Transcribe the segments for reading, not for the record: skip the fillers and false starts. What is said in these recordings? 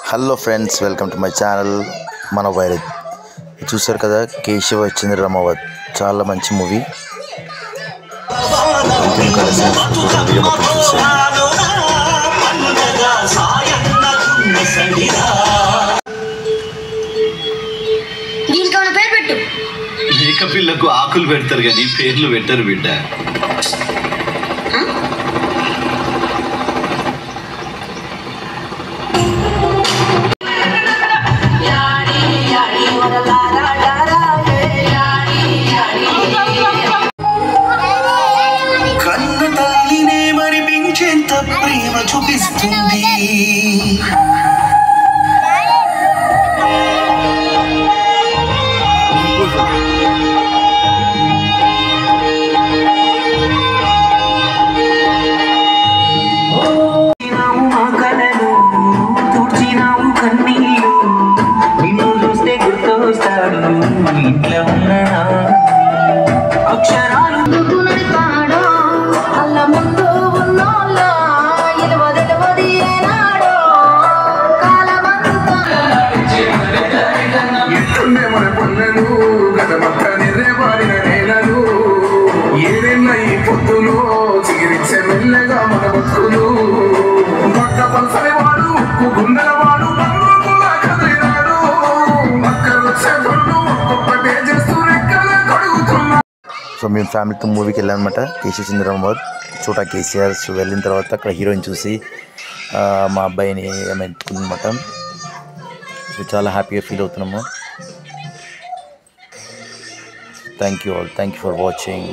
Hello friends, welcome to my channel మన వైరత్. చూసారు కదా, కేశవ చంద్ర రమావత్ చాలా మంచి మూవీ. వీడియో మొత్తం చూసేయండి. మేక పిల్లకు ఆకులు పెడతారు కానీ పేర్లు పెట్టరు బిడ్డ. కన్న తల్లినే మరిపించేంత ప్రేమ చూపిస్తుంది. ఇంట్లో ఉన్నానా అక్షరాలు అల్ల ముందు ఉన్నోళ్ళ ఇలవది ఏనాడో కాలమంతా ఎట్టుండే మన పల్లెలు గడమక్క నిర్రేపారిన నేలలు ఏదైనా ఈ పొద్దులో చిగిరిచ్చే మెల్లగా మన బతుకులు పక్క పలసరి వాడు గుండెల వాడు సో మేము ఫ్యామిలీతో మూవీకి వెళ్ళామన్నమాట. కేశవ చంద్ర రమావత్ చోటా కేసీఆర్. సో వెళ్ళిన తర్వాత అక్కడ హీరోయిన్ చూసి మా అబ్బాయిని ఏమైనా ఎత్తుకుందన్నమాట. సో చాలా హ్యాపీగా ఫీల్ అవుతున్నాము. Thank you all. Thank you for watching.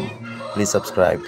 Please subscribe.